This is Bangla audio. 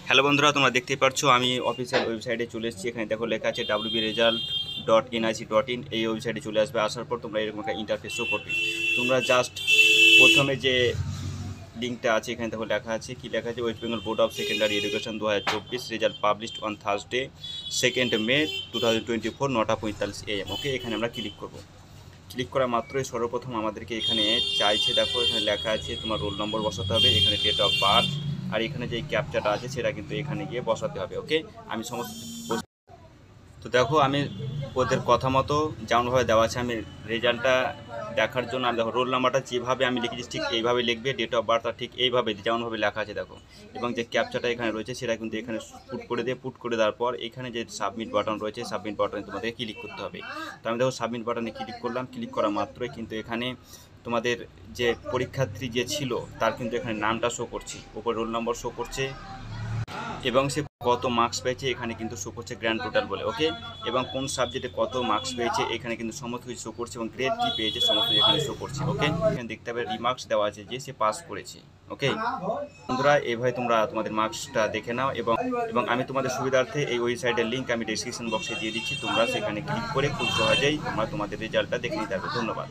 হ্যালো বন্ধুরা, তোমরা দেখতেই পাচ্ছো আমি অফিসিয়াল ওয়েবসাইটে চলে এসেছি। এখানে দেখো লেখা আছে wbresult.nic.in। এই ওয়েবসাইটে চলে আসবে। আসার পর তোমরা এরকম একটা ইন্টারফেস শো করবে। তোমরা জাস্ট প্রথমে যে লিঙ্কটা আছে এখানে দেখো লেখা আছে, কি লেখা আছে, West Bengal board of secondary education 2024 result published on Thursday 2 May 2024 9:45 AM। ওকে, এখানে আমরা ক্লিক করব। ক্লিক করা মাত্রই সর্বপ্রথম আমাদেরকে এখানে চাইছে, দেখো এখানে লেখা আছে তোমার রোল নম্বর বসাতে হবে, এখানে ডেট অফ বার্থ, আর এখানে যে ক্যাপচাটা আছে সেটা কিন্তু এখানে গিয়ে বসাতে হবে। ওকে, আমি সমস্ত তো দেখো আমি ওদের কথা মতো যেমনভাবে দেওয়া আছে আমি রেজাল্টটা দেখার জন্য আমি দেখো রোল নাম্বারটা যেভাবে আমি লিখেছি ঠিক এইভাবে লিখবে, ডেট অফ বার্থটা ঠিক এইভাবে যেমনভাবে লেখা আছে দেখো, এবং যে ক্যাপচাটা এখানে রয়েছে সেটা কিন্তু এখানে পুট করে দিয়ে, পুট করে দেওয়ার পর এখানে যে সাবমিট বাটন রয়েছে সাবমিট বাটনে তোমাদের ক্লিক করতে হবে। তো আমি দেখো সাবমিট বাটনে ক্লিক করলাম। ক্লিক করা মাত্রই কিন্তু এখানে তোমাদের যে পরীক্ষার্থী যে ছিল তার কিন্তু এখানে নামটা শো করছে, ওপর রোল নম্বর শো করছে, এবং সে কত মার্কস পেয়েছে এখানে কিন্তু শো করছে গ্র্যান্ড টোটাল বলে। ওকে, এবং কোন সাবজেক্টে কত মার্কস পেয়েছে এখানে কিন্তু সমস্ত কিছু শো করছে, এবং গ্রেড কী পেয়েছে সমস্ত এখানে শো করছে। ওকে, এখানে দেখতে হবে রিমার্কস দেওয়া আছে যে সে পাস করেছে। ওকে বন্ধুরা, এইভাবে তোমরা তোমাদের মার্কসটা দেখে নাও, এবং এবং আমি তোমাদের সুবিধার্থে এই ওয়েবসাইটের লিঙ্ক আমি ডিসক্রিপশন বক্সে দিয়ে দিচ্ছি। তোমরা সেখানে ক্লিক করে খুব সহজেই তোমরা তোমাদের রেজাল্টটা দেখে নিতে পারবে। ধন্যবাদ।